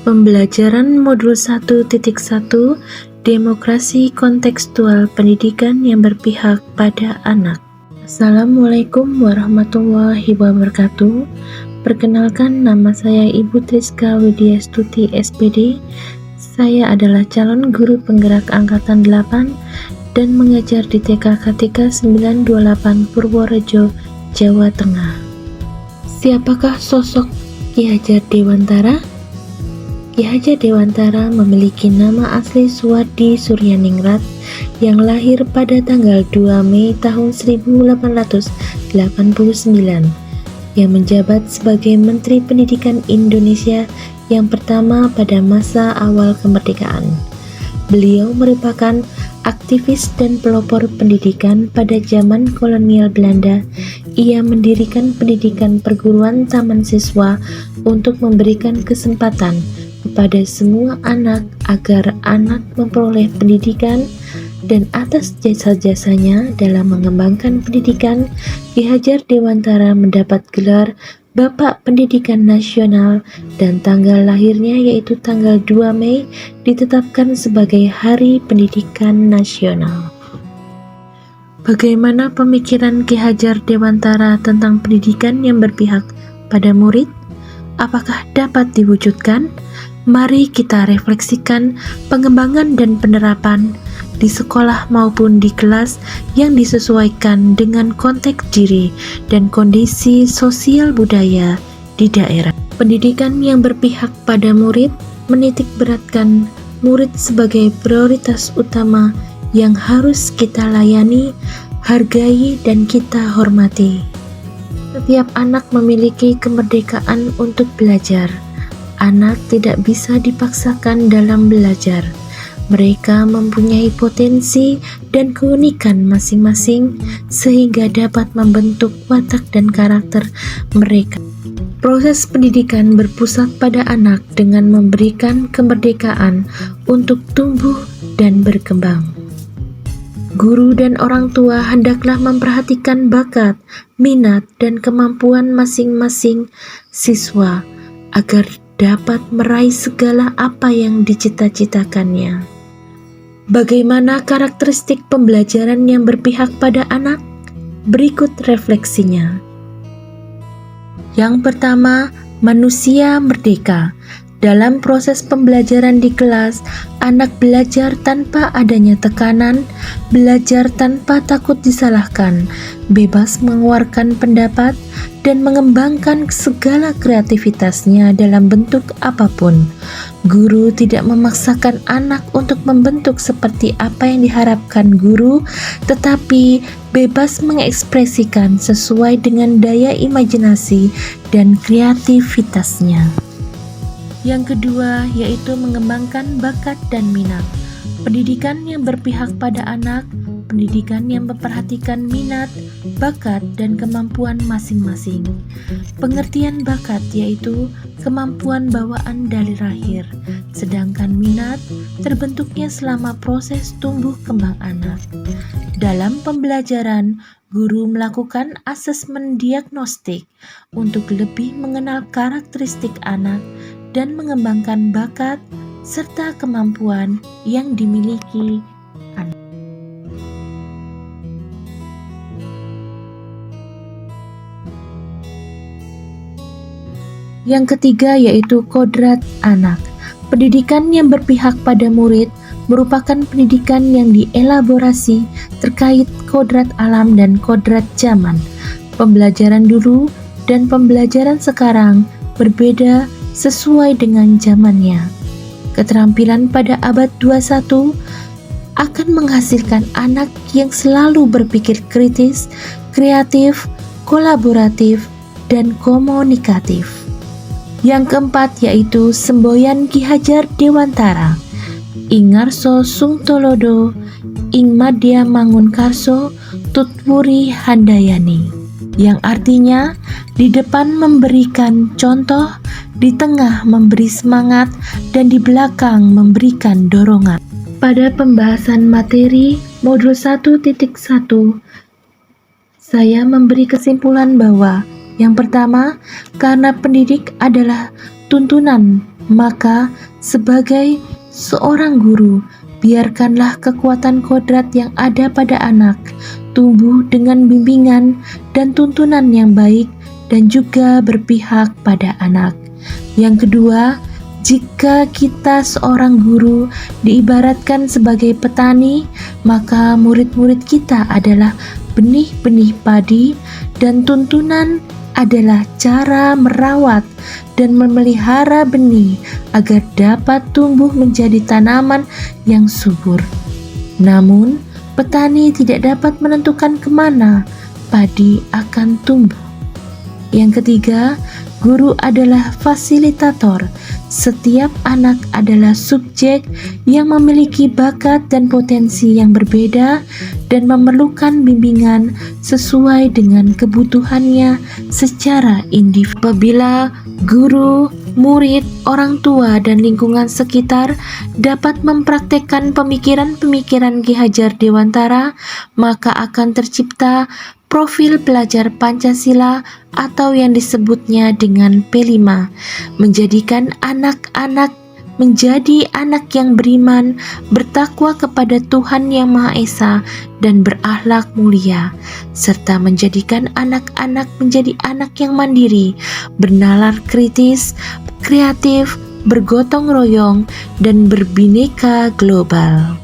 Pembelajaran Modul 1.1 Demokrasi Kontekstual Pendidikan yang berpihak pada anak. Assalamualaikum warahmatullahi wabarakatuh. Perkenalkan, nama saya Ibu Triska Widyastuti SPD. Saya adalah calon guru penggerak angkatan 8 dan mengajar di TK Katika 928 Purworejo, Jawa Tengah. Siapakah sosok Ki Hajar Dewantara? Ki Hajar Dewantara memiliki nama asli Suwardi Suryaningrat yang lahir pada tanggal 2 Mei tahun 1889, yang menjabat sebagai Menteri Pendidikan Indonesia yang pertama pada masa awal kemerdekaan. Beliau merupakan aktivis dan pelopor pendidikan pada zaman kolonial Belanda. Ia mendirikan pendidikan perguruan taman siswa untuk memberikan kesempatan kepada semua anak agar anak memperoleh pendidikan, dan atas jasa-jasanya dalam mengembangkan pendidikan, Ki Hajar Dewantara mendapat gelar Bapak Pendidikan Nasional, dan tanggal lahirnya yaitu tanggal 2 Mei ditetapkan sebagai Hari Pendidikan Nasional. Bagaimana pemikiran Ki Hajar Dewantara tentang pendidikan yang berpihak pada murid? Apakah dapat diwujudkan? Mari kita refleksikan pengembangan dan penerapan di sekolah maupun di kelas yang disesuaikan dengan konteks diri dan kondisi sosial budaya di daerah. Pendidikan yang berpihak pada murid menitik beratkan murid sebagai prioritas utama yang harus kita layani, hargai, dan kita hormati. Setiap anak memiliki kemerdekaan untuk belajar. Anak tidak bisa dipaksakan dalam belajar. Mereka mempunyai potensi dan keunikan masing-masing sehingga dapat membentuk watak dan karakter mereka. Proses pendidikan berpusat pada anak dengan memberikan kemerdekaan untuk tumbuh dan berkembang. Guru dan orang tua hendaklah memperhatikan bakat, minat, dan kemampuan masing-masing siswa agar dapat meraih segala apa yang dicita-citakannya. Bagaimana karakteristik pembelajaran yang berpihak pada anak? Berikut refleksinya. Yang pertama, manusia merdeka. Dalam proses pembelajaran di kelas, anak belajar tanpa adanya tekanan, belajar tanpa takut disalahkan, bebas mengeluarkan pendapat, dan mengembangkan segala kreativitasnya dalam bentuk apapun. Guru tidak memaksakan anak untuk membentuk seperti apa yang diharapkan guru, tetapi bebas mengekspresikan sesuai dengan daya imajinasi dan kreativitasnya. Yang kedua, yaitu mengembangkan bakat dan minat. Pendidikan yang berpihak pada anak, pendidikan yang memperhatikan minat, bakat, dan kemampuan masing-masing. Pengertian bakat yaitu kemampuan bawaan dari lahir, sedangkan minat terbentuknya selama proses tumbuh kembang anak. Dalam pembelajaran, guru melakukan asesmen diagnostik untuk lebih mengenal karakteristik anak dan mengembangkan bakat serta kemampuan yang dimiliki anak. Yang ketiga yaitu kodrat anak. Pendidikan yang berpihak pada murid merupakan pendidikan yang dielaborasi terkait kodrat alam dan kodrat zaman. Pembelajaran dulu dan pembelajaran sekarang berbeda sesuai dengan zamannya. Keterampilan pada abad 21 akan menghasilkan anak yang selalu berpikir kritis, kreatif, kolaboratif, dan komunikatif. Yang keempat yaitu semboyan Ki Hajar Dewantara. Ing ngarso sungtolodo, ing madya mangunkarso, tutwuri handayani. Yang artinya, di depan memberikan contoh, di tengah memberi semangat, dan di belakang memberikan dorongan. Pada pembahasan materi Modul 1.1, saya memberi kesimpulan bahwa yang pertama, karena pendidik adalah tuntunan Maka sebagai seorang guru, biarkanlah kekuatan kodrat yang ada pada anak tumbuh dengan bimbingan dan tuntunan yang baik dan juga berpihak pada anak. Yang kedua, jika kita seorang guru diibaratkan sebagai petani, maka murid-murid kita adalah benih-benih padi dan tuntunan adalah cara merawat dan memelihara benih agar dapat tumbuh menjadi tanaman yang subur. Namun, petani tidak dapat menentukan kemana padi akan tumbuh. Yang ketiga, guru adalah fasilitator. Setiap anak adalah subjek yang memiliki bakat dan potensi yang berbeda dan memerlukan bimbingan sesuai dengan kebutuhannya secara individu. Apabila guru, murid, orang tua, dan lingkungan sekitar dapat mempraktekkan pemikiran-pemikiran Ki Hajar Dewantara, maka akan tercipta profil pelajar Pancasila atau yang disebutnya dengan P5, menjadikan anak-anak menjadi anak yang beriman, bertakwa kepada Tuhan Yang Maha Esa, dan berakhlak mulia, serta menjadikan anak-anak menjadi anak yang mandiri, bernalar kritis, kreatif, bergotong royong, dan berbineka global.